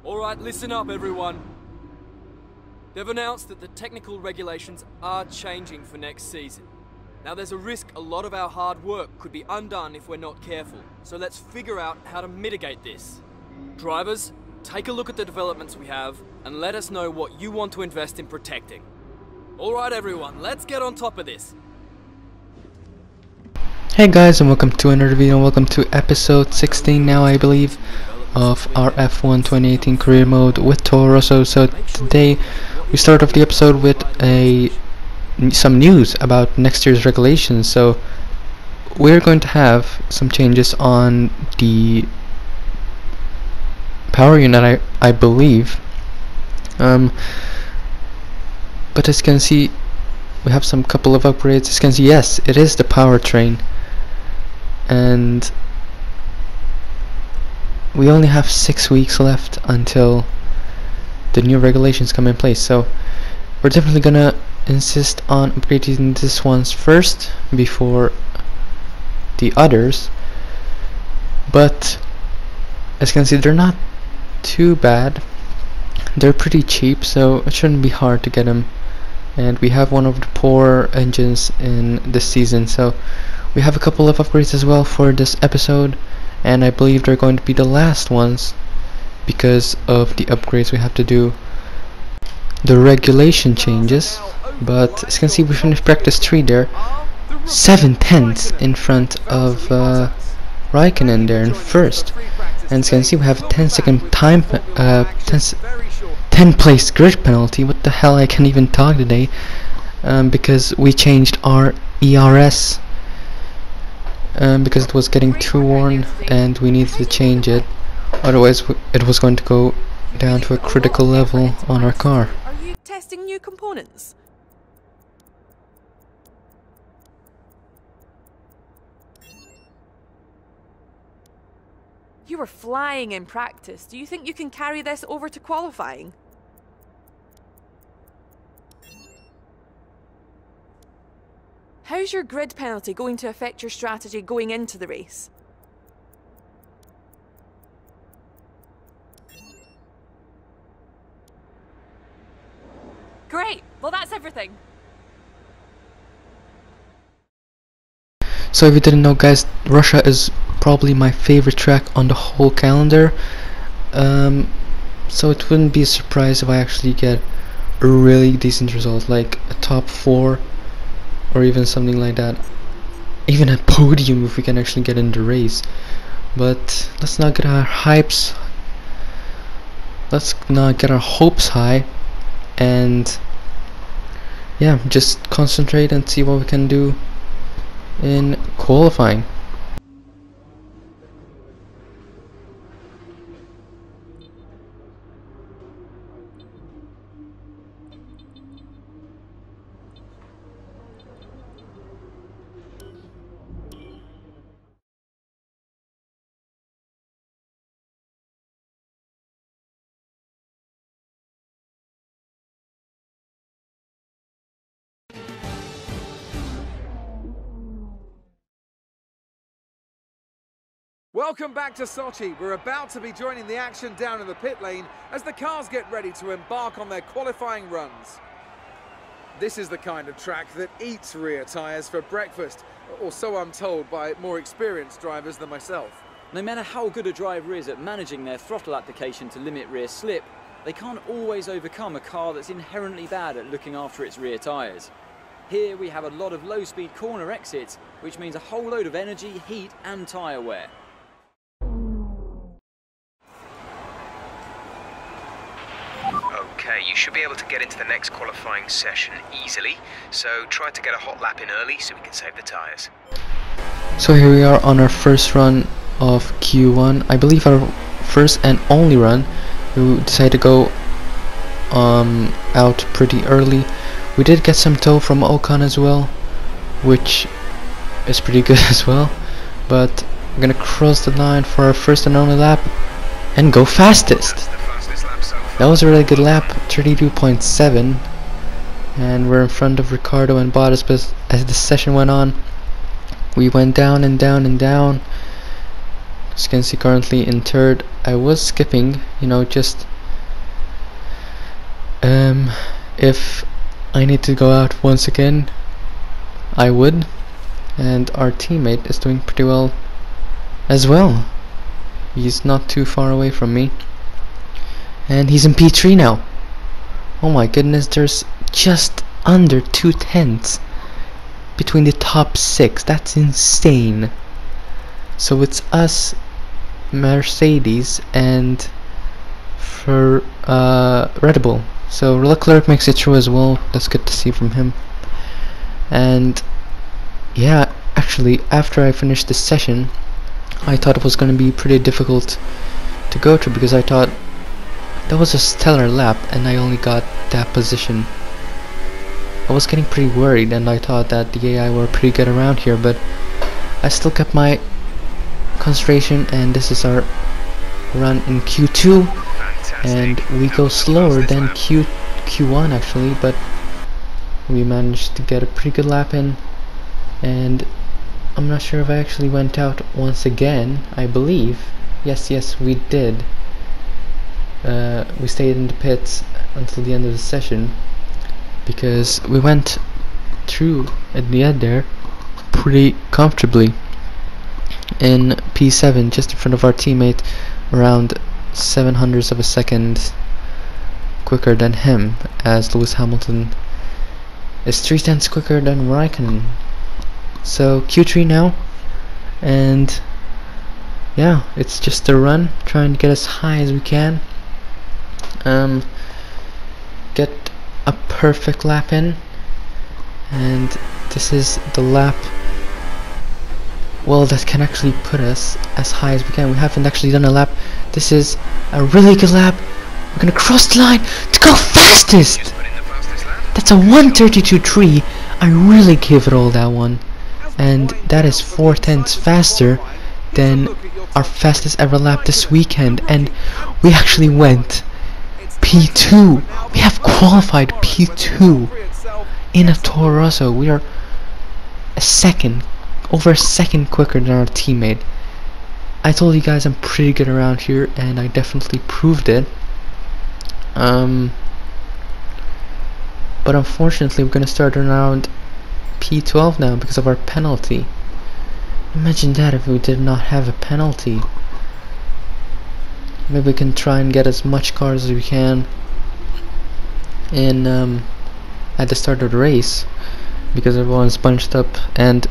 Alright, listen up everyone. They've announced that the technical regulations are changing for next season. Now there's a risk a lot of our hard work could be undone if we're not careful, so let's figure out how to mitigate this. Drivers, take a look at the developments we have and let us know what you want to invest in protecting. Alright everyone, let's get on top of this. Hey guys, and welcome to another video, and welcome to episode 16 now, I believe, of our F1 2018 career mode with Toro Rosso. So today we start off the episode with some news about next year's regulations. So we're going to have some changes on the power unit, I believe, but as you can see, we have some couple of upgrades. As you can see, yes, it is the powertrain, and we only have 6 weeks left until the new regulations come in place, so we're definitely gonna insist on upgrading this ones first before the others. But as you can see, they're not too bad, they're pretty cheap, so it shouldn't be hard to get them, and we have one of the poorer engines in this season, so we have a couple of upgrades as well for this episode, and I believe they're going to be the last ones because of the upgrades we have to do, the regulation changes. But as you can see, we finished practice 3 there, 7/10 in front of Raikkonen there in first, and as you can see, we have a 10-second time 10 place grid penalty. What the hell, I can't even talk today, because we changed our ERS because it was getting too worn and we needed to change it, otherwise it was going to go down to a critical level on our car. Are you testing new components? You were flying in practice. Do you think you can carry this over to qualifying? How's your grid penalty going to affect your strategy going into the race? Great! Well, that's everything. So if you didn't know, guys, Russia is probably my favorite track on the whole calendar, so it wouldn't be a surprise if I actually get a really decent result, like a top 4 or even something like that, even a podium if we can actually get in the race. But let's not get our hopes high, and yeah, just concentrate and see what we can do in qualifying. Welcome back to Sochi. We're about to be joining the action down in the pit lane as the cars get ready to embark on their qualifying runs. This is the kind of track that eats rear tyres for breakfast, or so I'm told by more experienced drivers than myself. No matter how good a driver is at managing their throttle application to limit rear slip, they can't always overcome a car that's inherently bad at looking after its rear tyres. Here we have a lot of low-speed corner exits, which means a whole load of energy, heat and tyre wear. Okay, you should be able to get into the next qualifying session easily, so try to get a hot lap in early so we can save the tyres. So here we are on our first run of Q1, I believe our first and only run. We decided to go out pretty early. We did get some tow from Ocon as well, which is pretty good as well, but we're gonna cross the line for our first and only lap and go fastest. That was a really good lap, 32.7, and we're in front of Ricardo and Bottas. But as the session went on, we went down and down and down. As you can see, currently in third. I was skipping, you know, just If I need to go out once again, I would. And our teammate is doing pretty well as well. He's not too far away from me. And he's in P3 now. Oh my goodness, there's just under 2/10 between the top 6. That's insane. So it's us, Mercedes, and for Red Bull. So Leclerc makes it through as well. That's good to see from him. And yeah, actually, after I finished this session, I thought it was going to be pretty difficult to go through, because I thought that was a stellar lap and I only got that position. I was getting pretty worried, and I thought that the AI were pretty good around here, but I still kept my concentration. And this is our run in Q2, and we go slower than Q1 actually, but we managed to get a pretty good lap in. And I'm not sure if I actually went out once again. I believe yes we did. We stayed in the pits until the end of the session, because we went through at the end there pretty comfortably in P7, just in front of our teammate, around 700ths of a second quicker than him, as Lewis Hamilton is 3/10 quicker than Raikkonen. So Q3 now, and yeah, it's just a run, trying to get as high as we can, get a perfect lap in. And this is the lap, well, that can actually put us as high as we can. We haven't actually done a lap. This is a really good lap. We're gonna cross the line to go fastest. That's a 1:32.3. I really give it all that one. And that is 4/10 faster than our fastest ever lap this weekend. And we actually went P2. We have qualified P2 in a Toro Rosso. We are over a second quicker than our teammate. I told you guys I'm pretty good around here, and I definitely proved it. But unfortunately, we're gonna start around P12 now because of our penalty. Imagine that if we did not have a penalty. Maybe we can try and get as much cars as we can in at the start of the race, because everyone's bunched up, and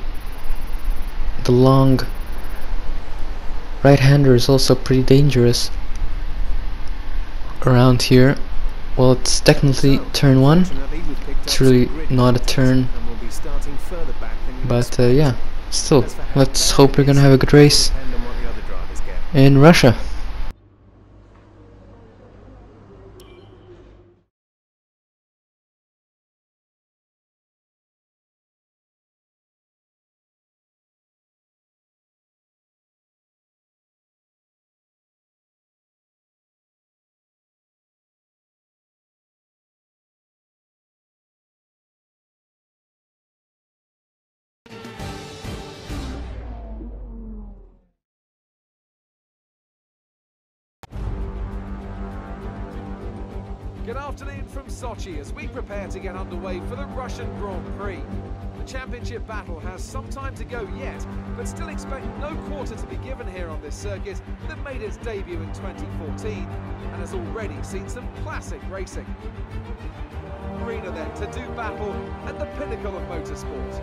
the long right-hander is also pretty dangerous around here. Well, it's technically turn 1. It's really not a turn, but yeah, still, let's hope we're gonna have a good race in Russia. Good afternoon from Sochi as we prepare to get underway for the Russian Grand Prix. The championship battle has some time to go yet, but still expect no quarter to be given here on this circuit that made its debut in 2014 and has already seen some classic racing. Arena then to do battle at the pinnacle of motorsport.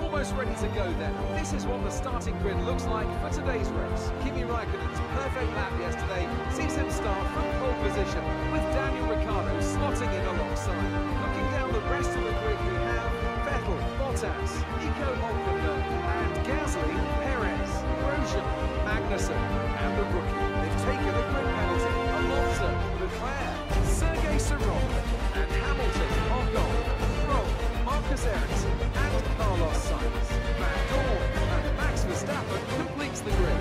Almost ready to go then. This is what the starting grid looks like for today's race. Kimi Raikkonen's perfect lap yesterday sees him start from pole position, with Daniel Ricciardo slotting in alongside. Looking down the rest of the grid, we have Vettel, Bottas, Nico Hülkenberg, and Gasly, Perez, Grosjean, Magnussen, and the rookie. They've taken the grid penalty. Alonso, Leclerc, Sergei Sirotkin, and Hamilton, Ocon, Stroll, Marcus Ericsson, and Carlos Sainz. Van Dorn and Max Verstappen completes the grid.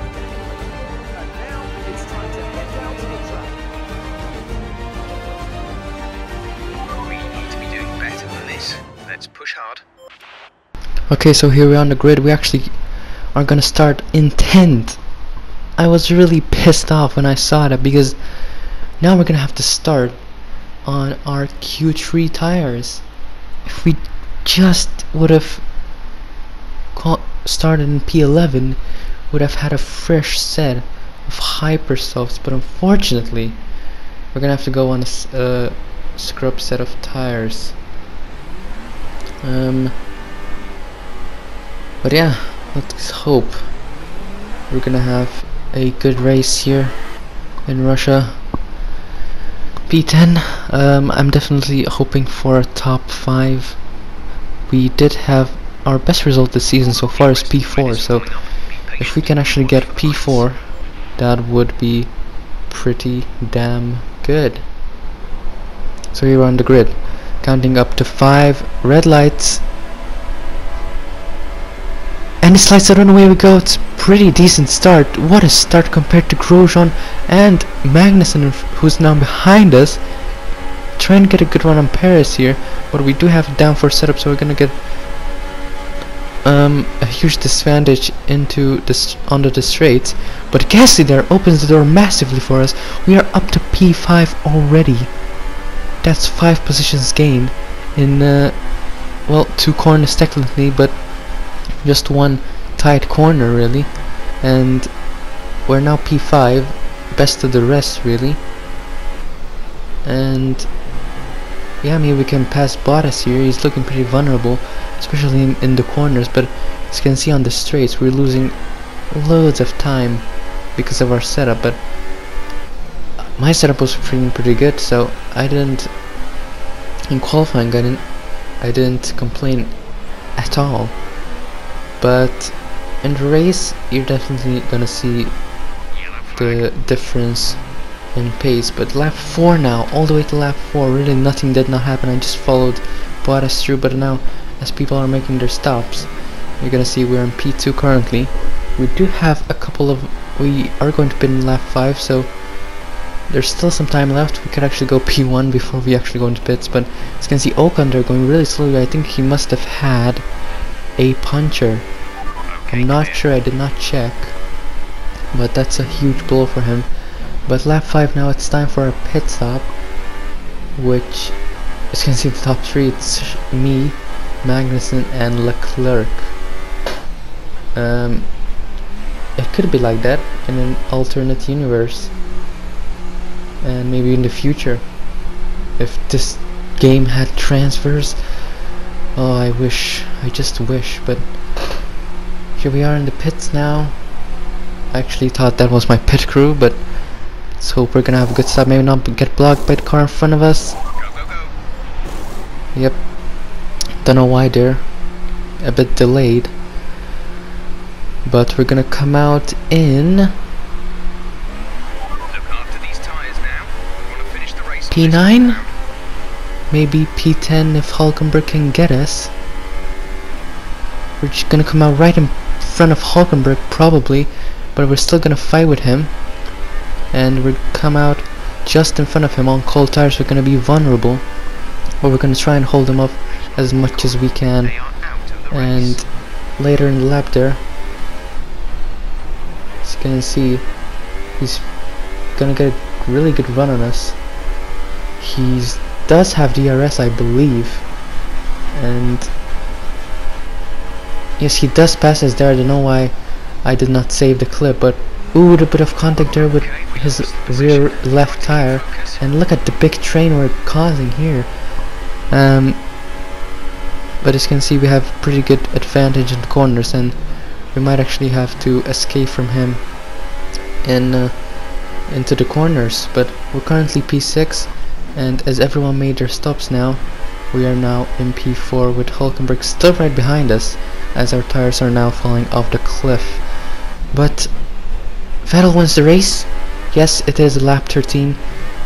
And now it's time to head down to the track. We need to be doing better than this. Let's push hard. Okay, so here we are on the grid. We actually are gonna start in 10th. I was really pissed off when I saw that, because now we're gonna have to start on our Q3 tires. If we just would have started in P11, would have had a fresh set of hyper softs, but unfortunately we're gonna have to go on a scrub set of tires. But yeah, let's hope we're gonna have a good race here in Russia. P10. I'm definitely hoping for a top 5. We did have our best result this season so far is P4, so if we can actually get P4, that would be pretty damn good. So here on the grid, counting up to 5, red lights, and it's lights out, and away we go. It's pretty decent start. What a start compared to Grosjean and Magnussen, who's now behind us. Trying to get a good run on Paris here, but we do have a downforce setup, so we're gonna get a huge disadvantage into onto the straights. But Gasly there opens the door massively for us. We are up to P5 already. That's 5 positions gained in well, 2 corners technically, but just 1 tight corner really, and we're now P5, best of the rest really. And yeah, maybe we can pass Bottas here. He's looking pretty vulnerable, especially in the corners, but as you can see on the straights we're losing loads of time because of our setup. But my setup was pretty good, so I didn't, in qualifying I didn't complain at all. But in the race you're definitely gonna see the difference in pace. But lap 4 now, all the way to lap 4, really nothing did not happen. I just followed Bottas through, but now as people are making their stops, you're gonna see we're in P2 currently. We do have a couple of, we are going to pit in lap 5, so there's still some time left. We could actually go P1 before we actually go into pits, but as you can see Ocon there going really slowly. I think he must have had a puncture. I'm not sure, I did not check, but that's a huge blow for him. But lap 5 now, it's time for a pit stop, which, as you can see in the top 3, it's me, Magnussen and Leclerc. It could be like that in an alternate universe, and maybe in the future, if this game had transfers. Oh, I wish, I just wish. But here we are in the pits now. I actually thought that was my pit crew, but let's hope we're gonna have a good stop. Maybe not get blocked by the car in front of us. Yep, don't know why they're a bit delayed, but we're gonna come out in P9, maybe P10 if Hulkenberg can get us. We're just gonna come out right in front of Hulkenberg probably, but we're still gonna fight with him, and we're come out just in front of him on cold tires. We're gonna be vulnerable, but we're gonna try and hold him up as much as we can. And later in the lap there, as you can see, he's gonna get a really good run on us. He does have DRS, I believe, and yes, he does pass us there. I don't know why I did not save the clip, but ooh, a bit of contact there with his rear left tire, and look at the big train we're causing here. But as you can see, we have pretty good advantage in the corners, and we might actually have to escape from him in into the corners. But we're currently P6, and as everyone made their stops now, we are now in P4 with Hulkenberg still right behind us, as our tires are now falling off the cliff. But Vettel wins the race. Yes, it is lap 13.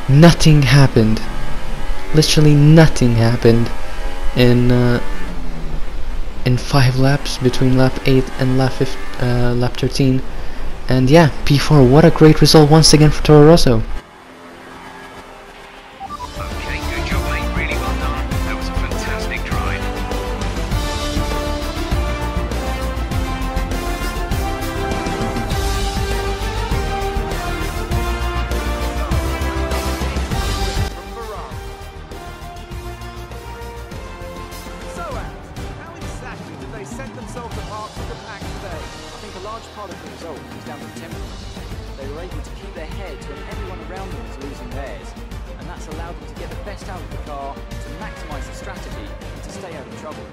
Nothing happened. Literally nothing happened in 5 laps between lap 8 and lap 13. And yeah, P4. What a great result once again for Toro Rosso. the result was down to temperament. They were able to keep their heads when everyone around them was losing theirs, and that's allowed them to get the best out of the car, to maximise the strategy, and to stay out of trouble.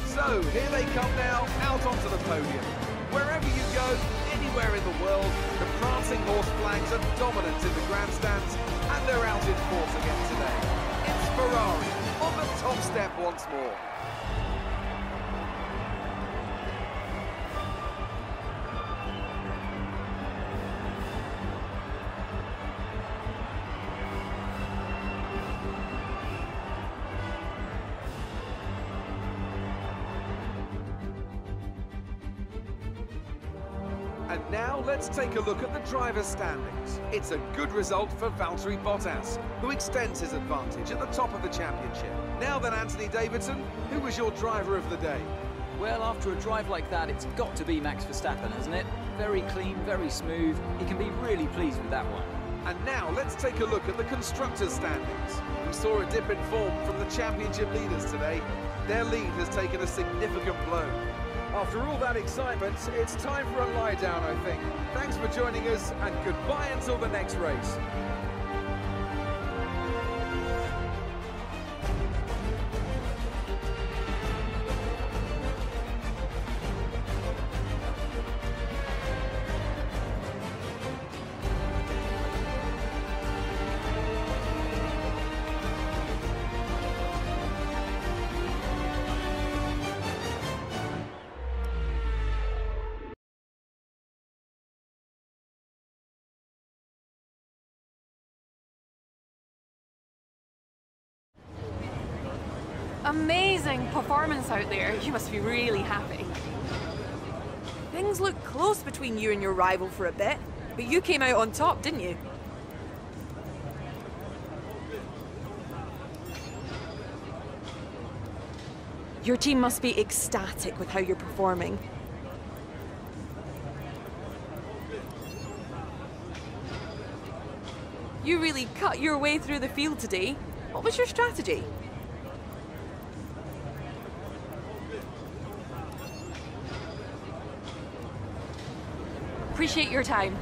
So, here they come now, out onto the podium. Wherever you go, anywhere in the world, the prancing horse flags are dominant in the grandstands, and they're out in force again today. It's Ferrari on the top step once more. And now let's take a look at the driver's standings. It's a good result for Valtteri Bottas, who extends his advantage at the top of the championship. Now then, Anthony Davidson, who was your driver of the day? Well, after a drive like that, it's got to be Max Verstappen, hasn't it? Very clean, very smooth. He can be really pleased with that one. And now let's take a look at the constructors' standings. We saw a dip in form from the championship leaders today. Their lead has taken a significant blow. After all that excitement, it's time for a lie down, I think. Thanks for joining us, and goodbye until the next race. Amazing performance out there. You must be really happy. Things looked close between you and your rival for a bit, but you came out on top, didn't you? Your team must be ecstatic with how you're performing. You really cut your way through the field today. What was your strategy? Appreciate your time.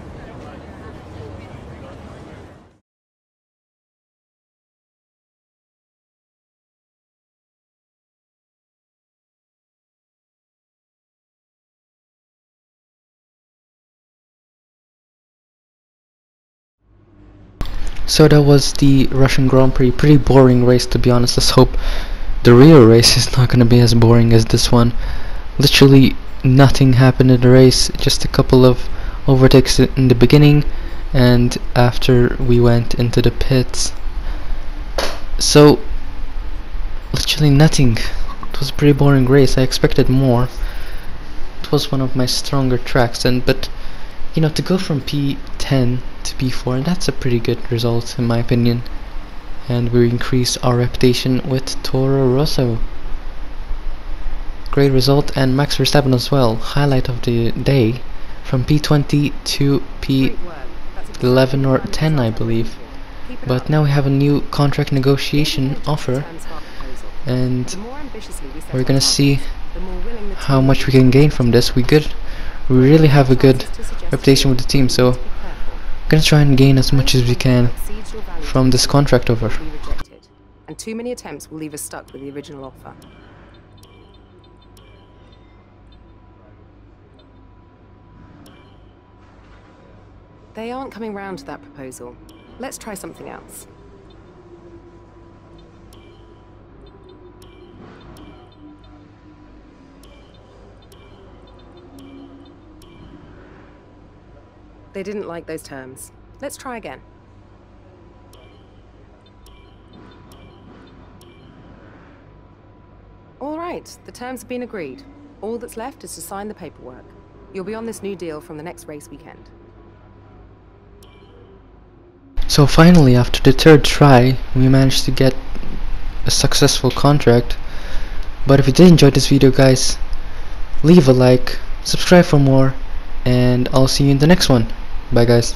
So that was the Russian Grand Prix. Pretty boring race, to be honest. Let's hope the real race is not going to be as boring as this one. Literally nothing happened in the race, just a couple of overtakes in the beginning and after we went into the pits. So literally nothing. It was a pretty boring race. I expected more. It was one of my stronger tracks, but you know, to go from P10 to P4, that's a pretty good result in my opinion, and we increase our reputation with Toro Rosso. Great result, and Max Verstappen as well, highlight of the day, from P20 to P11 or 10 I believe. But now we have a new contract negotiation offer, and we're gonna see how much we can gain from this. We really have a good reputation with the team, so we're gonna try and gain as much as we can from this contract offer. And too many attempts will leave us stuck with the original offer. They aren't coming round to that proposal. Let's try something else. They didn't like those terms. Let's try again. All right, the terms have been agreed. All that's left is to sign the paperwork. You'll be on this new deal from the next race weekend. So finally, after the third try, we managed to get a successful contract. But if you did enjoy this video, guys, leave a like, subscribe for more, and I'll see you in the next one. Bye guys.